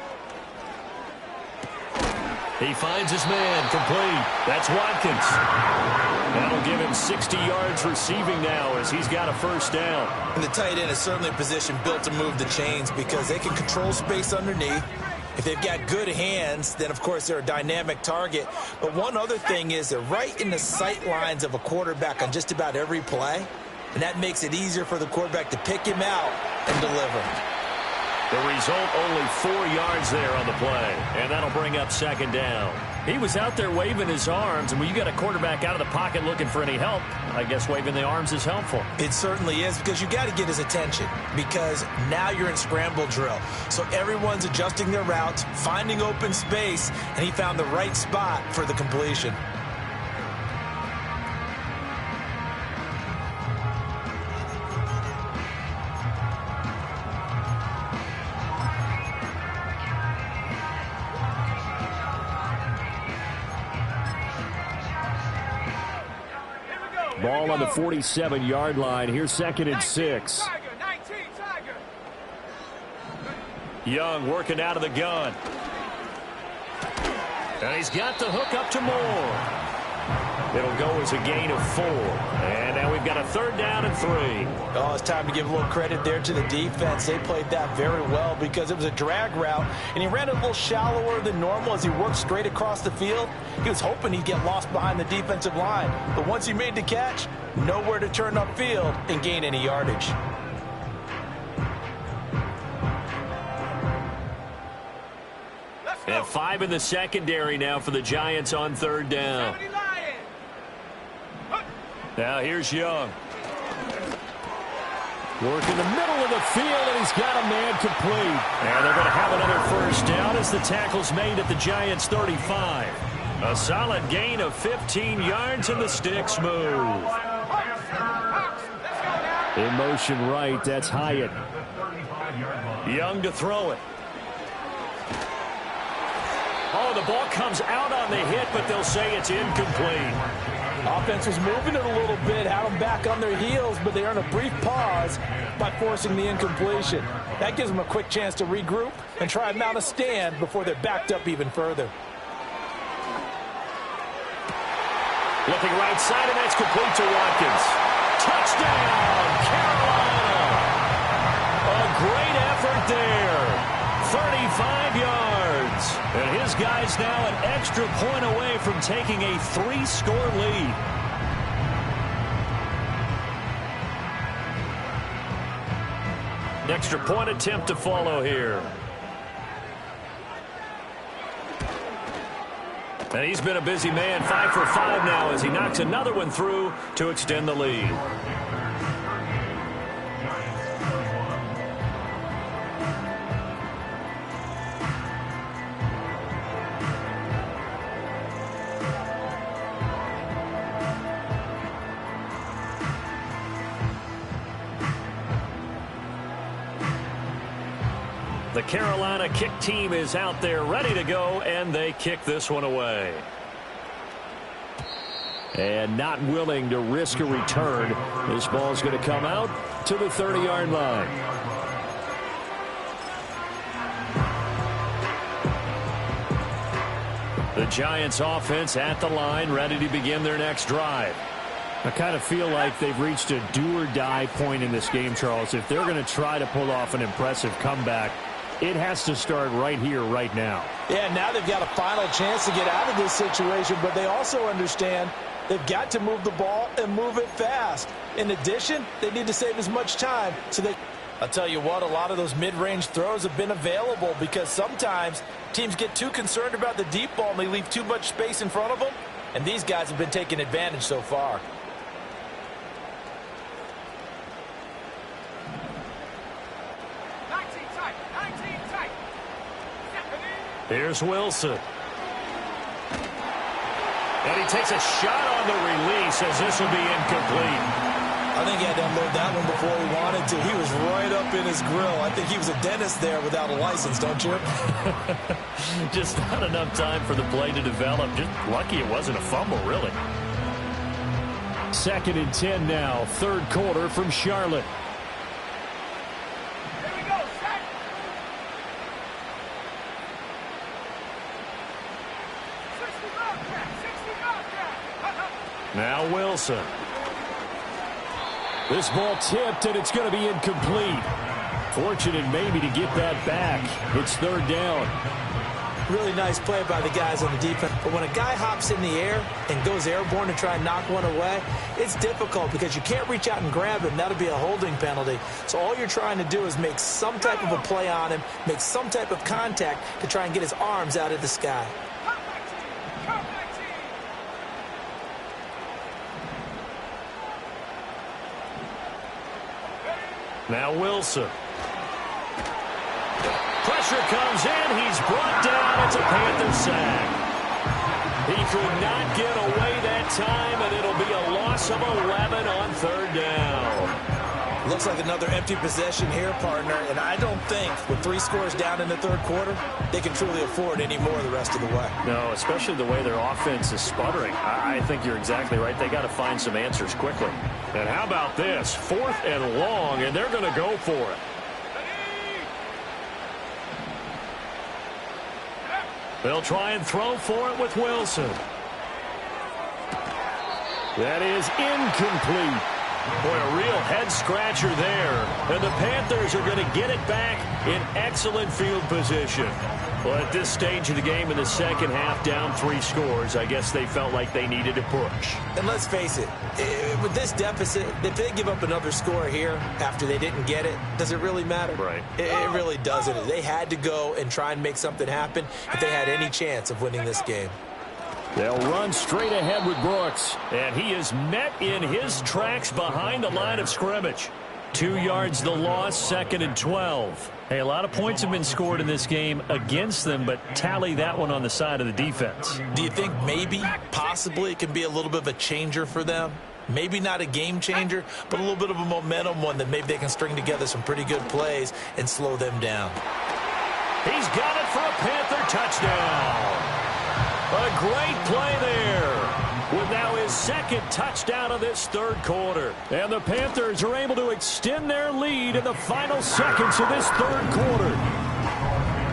He finds his man, complete. That's Watkins. That'll give him 60 yards receiving now as he's got a 1st down. And the tight end is certainly a position built to move the chains because they can control space underneath. If they've got good hands, then, of course, they're a dynamic target. But one other thing is they're right in the sight lines of a quarterback on just about every play, and that makes it easier for the quarterback to pick him out and deliver. The result, only 4 yards there on the play, and that'll bring up 2nd down. He was out there waving his arms, and when you got a quarterback out of the pocket looking for any help, I guess waving the arms is helpful. It certainly is because you got to get his attention because now you're in scramble drill. So everyone's adjusting their routes, finding open space, and he found the right spot for the completion. Ball on the 47-yard line. Here's 2nd and 6. Young working out of the gun. And he's got the hook up to Moore. It'll go as a gain of 4. And now we've got a 3rd down and 3. Oh, it's time to give a little credit there to the defense. They played that very well because it was a drag route, and he ran it a little shallower than normal as he worked straight across the field. He was hoping he'd get lost behind the defensive line. But once he made the catch, nowhere to turn upfield and gain any yardage. And 5 in the secondary now for the Giants on 3rd down. Now here's Young. Work in the middle of the field, and he's got a man complete. And they're going to have another first down as the tackle's made at the Giants' 35. A solid gain of 15 yards, and the sticks move. In motion right, that's Hyatt. Young to throw it. Oh, the ball comes out on the hit, but they'll say it's incomplete. Offense was moving it a little bit, had them back on their heels, but they earned a brief pause by forcing the incompletion. That gives them a quick chance to regroup and try and mount a stand before they're backed up even further. Looking right side, and that's complete to Watkins. Touchdown, Carolina! A great effort there. 35 yards. And his guy's now an extra point away from taking a 3-score lead. An extra point attempt to follow here. And he's been a busy man, 5 for 5 now as he knocks another one through to extend the lead. The Carolina kick team is out there ready to go, and they kick this one away. And not willing to risk a return. This ball's going to come out to the 30-yard line. The Giants offense at the line, ready to begin their next drive. I kind of feel like they've reached a do-or-die point in this game, Charles. If they're going to try to pull off an impressive comeback, it has to start right here, right now. Yeah, now they've got a final chance to get out of this situation, but they also understand they've got to move the ball and move it fast. In addition, they need to save as much time so they... I'll tell you what, a lot of those mid-range throws have been available because sometimes teams get too concerned about the deep ball and they leave too much space in front of them, and these guys have been taking advantage so far. Here's Wilson. And he takes a shot on the release as this will be incomplete. I think he had to unload that one before he wanted to. He was right up in his grill. I think he was a dentist there without a license, don't you? Just not enough time for the play to develop. Just lucky it wasn't a fumble, really. 2nd and 10 now. 3rd quarter from Charlotte. Now Wilson. This ball tipped, and it's going to be incomplete. Fortunate maybe to get that back. It's 3rd down. Really nice play by the guys on the defense. But when a guy hops in the air and goes airborne to try and knock one away, it's difficult because you can't reach out and grab him. That'll be a holding penalty. So all you're trying to do is make some type of a play on him, make some type of contact to try and get his arms out of the sky. Now Wilson. Pressure comes in. He's brought down. It's a Panther sack. He could not get away that time, and it'll be a loss of 11 on 3rd down. Looks like another empty possession here, partner, and I don't think with 3 scores down in the 3rd quarter, they can truly afford any more the rest of the way. No, especially the way their offense is sputtering. I think you're exactly right. They got to find some answers quickly. And how about this? 4th and long, and they're going to go for it. They'll try and throw for it with Wilson. That is incomplete. Boy, a real head-scratcher there. And the Panthers are going to get it back in excellent field position. Well, at this stage of the game in the 2nd half, down 3 scores, I guess they felt like they needed to push. And let's face it, with this deficit, if they give up another score here after they didn't get it, does it really matter? Right. It really doesn't. They had to go and try and make something happen if they had any chance of winning this game. They'll run straight ahead with Brooks. And he is met in his tracks behind the line of scrimmage. 2 yards the loss, 2nd and 12. Hey, a lot of points have been scored in this game against them, but tally that one on the side of the defense. Do you think maybe, possibly, it can be a little bit of a changer for them? Maybe not a game changer, but a little bit of a momentum one that maybe they can string together some pretty good plays and slow them down. He's got it for a Panther touchdown. A great play there, with now his 2nd touchdown of this 3rd quarter. And the Panthers are able to extend their lead in the final seconds of this 3rd quarter.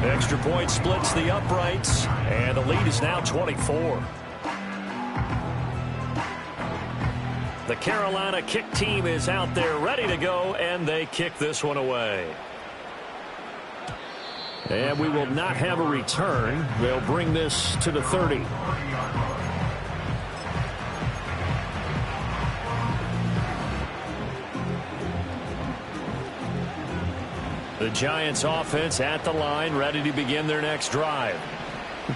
Extra point splits the uprights, and the lead is now 24. The Carolina kick team is out there ready to go, and they kick this one away. And we will not have a return. They'll bring this to the 30. The Giants offense at the line, ready to begin their next drive.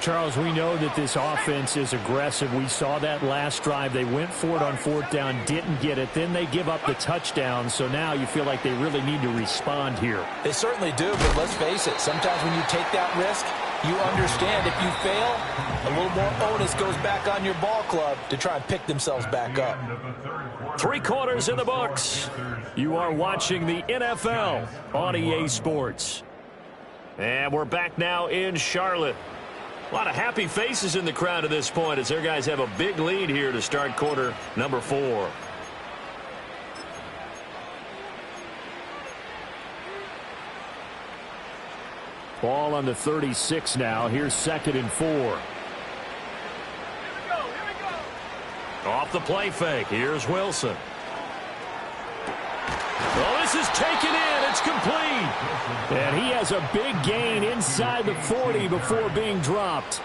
Charles, we know that this offense is aggressive. We saw that last drive. They went for it on 4th down, didn't get it. Then they give up the touchdown. So now you feel like they really need to respond here. They certainly do, but let's face it. Sometimes when you take that risk, you understand if you fail, a little more onus goes back on your ball club to try and pick themselves back up. 3 quarters in the books. You are watching the NFL on EA Sports. And we're back now in Charlotte. A lot of happy faces in the crowd at this point as their guys have a big lead here to start quarter number 4. Ball on the 36 now. Here's 2nd and 4. Here we go. Off the play fake. Here's Wilson. Oh, this is taken in. It's complete. And he has a big gain inside the 40 before being dropped.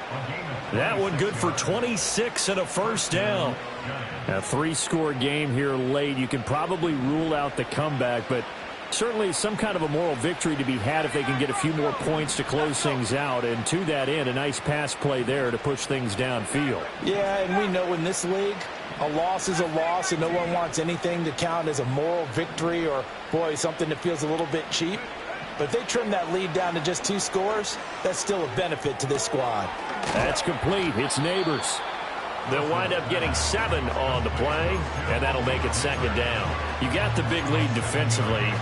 That one good for 26 and a 1st down. A 3-score game here late. You can probably rule out the comeback, but certainly some kind of a moral victory to be had if they can get a few more points to close things out. And to that end, a nice pass play there to push things downfield. Yeah, and we know in this league, a loss is a loss, and no one wants anything to count as a moral victory or, boy, something that feels a little bit cheap. But if they trim that lead down to just 2 scores, that's still a benefit to this squad. That's complete. It's Neighbors. They'll wind up getting 7 on the play, and that'll make it 2nd down. You got the big lead defensively.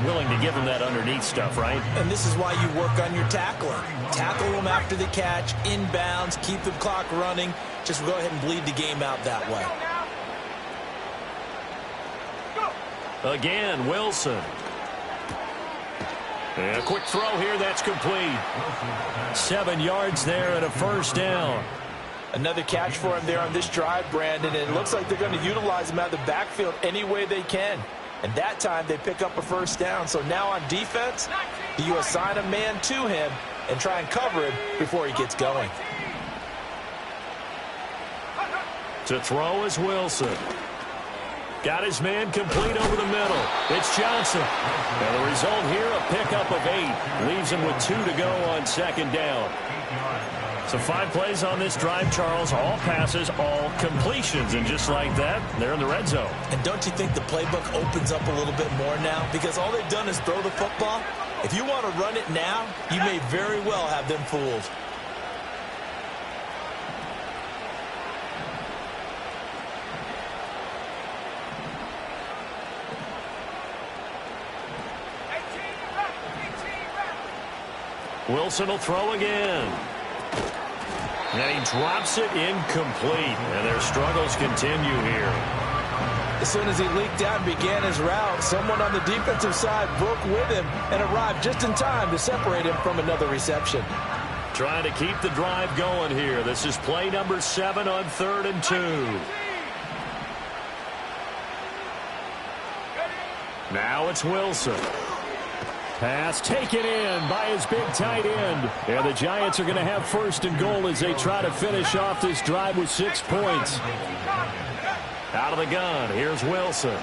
Willing to give them that underneath stuff, right? And this is why you work on your tackling. Tackle them after the catch, inbounds, keep the clock running. Just go ahead and bleed the game out that way. Again, Wilson. And a quick throw here, that's complete. 7 yards there and a 1st down. Another catch for him there on this drive, Brandon, and it looks like they're going to utilize him out of the backfield any way they can. And that time they pick up a 1st down. So now on defense, do you assign a man to him and try and cover him before he gets going? To throw is Wilson. Got his man complete over the middle. It's Johnson. And the result here, a pickup of 8. Leaves him with 2 to go on 2nd down. So 5 plays on this drive, Charles. All passes, all completions. And just like that, they're in the red zone. And don't you think the playbook opens up a little bit more now? Because all they've done is throw the football. If you want to run it now, you may very well have them fooled. Wilson will throw again. And he drops it incomplete. And their struggles continue here. As soon as he leaked out and began his route, someone on the defensive side broke with him and arrived just in time to separate him from another reception. Trying to keep the drive going here. This is play number 7 on 3rd and 2. Now it's Wilson. Pass taken in by his big tight end. And the Giants are going to have 1st and goal as they try to finish off this drive with 6 points. Out of the gun, here's Wilson.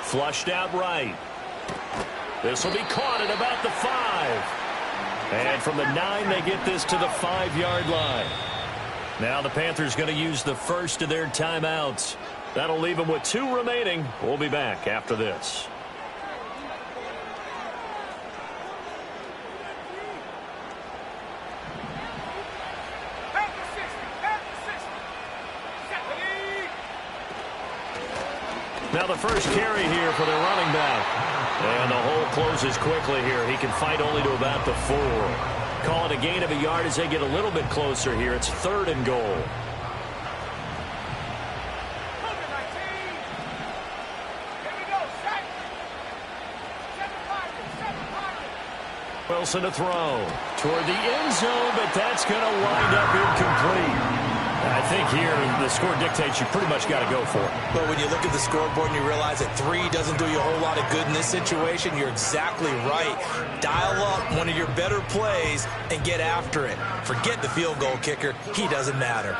Flushed out right. This will be caught at about the 5. And from the 9, they get this to the 5-yard line. Now the Panthers going to use the first of their timeouts. That'll leave him with 2 remaining. We'll be back after this. Now the first carry here for the running back. And the hole closes quickly here. He can fight only to about the 4. Call it a gain of a yard as they get a little bit closer here. It's 3rd and goal. Wilson to throw toward the end zone, but that's going to wind up incomplete. I think here the score dictates you pretty much got to go for it. But when you look at the scoreboard and you realize that 3 doesn't do you a whole lot of good in this situation, you're exactly right. Dial up one of your better plays and get after it. Forget the field goal kicker. He doesn't matter.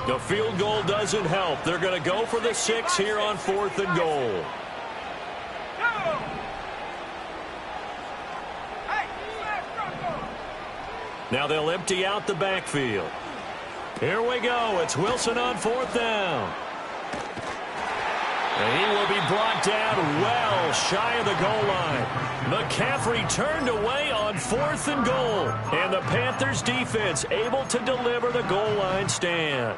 The field goal doesn't help. They're going to go for the 6 here on 4th and goal. Now they'll empty out the backfield. Here we go. It's Wilson on 4th down. And he will be brought down well shy of the goal line. McCaffrey turned away on 4th and goal. And the Panthers defense able to deliver the goal line stand.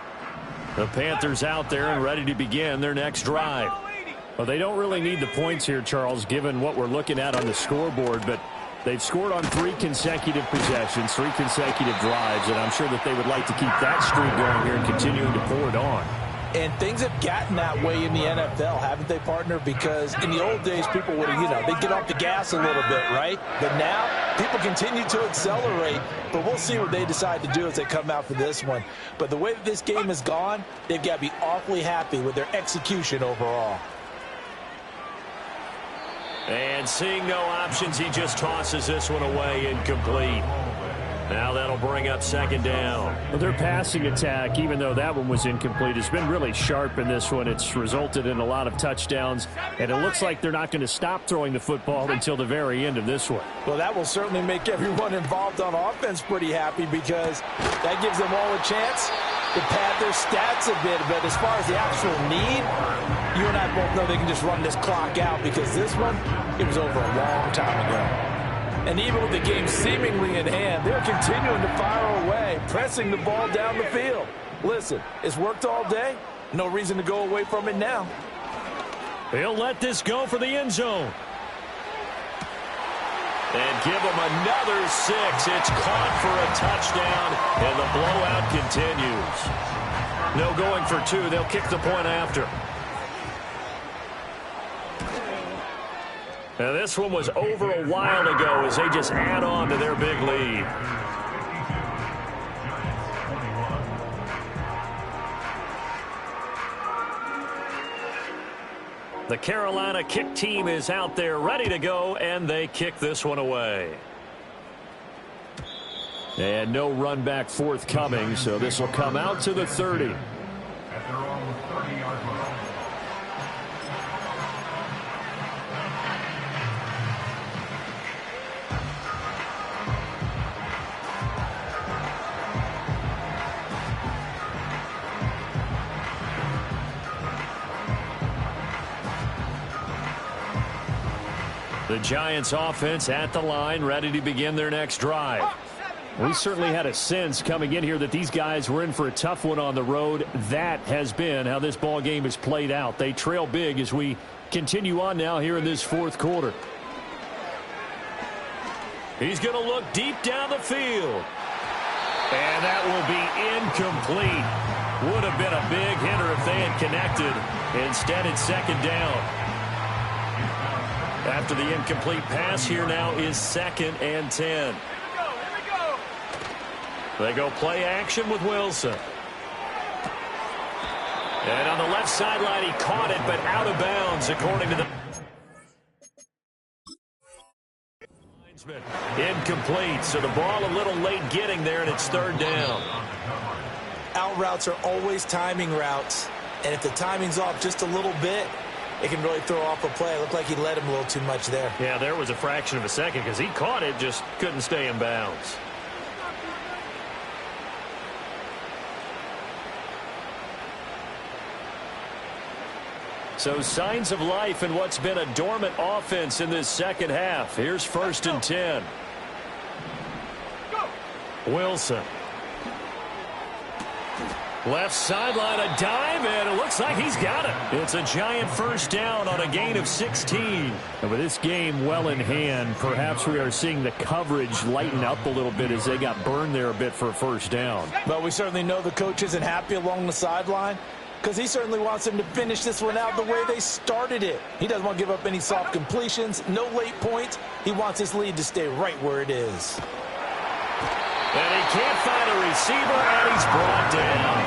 The Panthers out there and ready to begin their next drive. Well, they don't really need the points here, Charles, given what we're looking at on the scoreboard, but they've scored on 3 consecutive possessions, 3 consecutive drives, and I'm sure that they would like to keep that streak going here and continuing to pour it on. And things have gotten that way in the NFL, haven't they, partner? Because in the old days, people would have, they'd get off the gas a little bit, right? But now, people continue to accelerate, but we'll see what they decide to do as they come out for this one. But the way that this game has gone, they've got to be awfully happy with their execution overall. And seeing no options, he just tosses this one away, incomplete. Now that'll bring up 2nd down. Well, their passing attack, even though that one was incomplete, has been really sharp in this one. It's resulted in a lot of touchdowns, and it looks like they're not going to stop throwing the football until the very end of this one. Well, that will certainly make everyone involved on offense pretty happy because that gives them all a chance to pad their stats a bit. But as far as the actual need, you and I both know they can just run this clock out because this one, it was over a long time ago. And even with the game seemingly in hand, they're continuing to fire away, pressing the ball down the field. Listen, it's worked all day. No reason to go away from it now. He'll let this go for the end zone. And give him another 6. It's caught for a touchdown, and the blowout continues. No going for 2. They'll kick the point after. Now this one was over a while ago as they just add on to their big lead. The Carolina kick team is out there ready to go, and they kick this one away. And no run back forthcoming, so this will come out to the 30. At their own 30-yard line. The Giants offense at the line, ready to begin their next drive. We certainly had a sense coming in here that these guys were in for a tough one on the road. That has been how this ball game has played out. They trail big as we continue on now here in this 4th quarter. He's going to look deep down the field. And that will be incomplete. Would have been a big hitter if they had connected. Instead, it's 2nd down. After the incomplete pass, here now is 2nd and 10. They go play action with Wilson. And on the left sideline, he caught it, but out of bounds, according to the linesman. Incomplete, so the ball a little late getting there, and it's 3rd down. Out routes are always timing routes, and if the timing's off just a little bit, it can really throw off a play. It looked like he let him a little too much there. Yeah, there was a fraction of a second because he caught it, just couldn't stay in bounds. So signs of life in what's been a dormant offense in this second half. Here's 1st and 10. Wilson. Left sideline, a dive, and it looks like he's got it. It's a giant first down on a gain of 16. And with this game well in hand, perhaps we are seeing the coverage lighten up a little bit as they got burned there a bit for a first down. But we certainly know the coach isn't happy along the sideline because he certainly wants them to finish this one out the way they started it. He doesn't want to give up any soft completions, no late points. He wants his lead to stay right where it is. And he can't find a receiver, and he's brought down.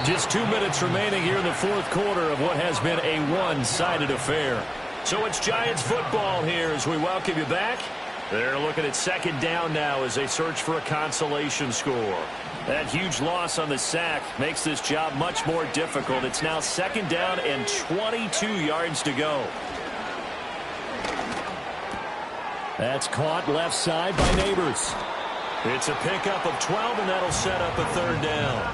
Just 2 minutes remaining here in the fourth quarter of what has been a one-sided affair. So it's Giants football here as we welcome you back. They're looking at second down now as they search for a consolation score. That huge loss on the sack makes this job much more difficult. It's now second down and 22 yards to go. That's caught left side by Neighbors. It's a pickup of 12, and that'll set up a third down.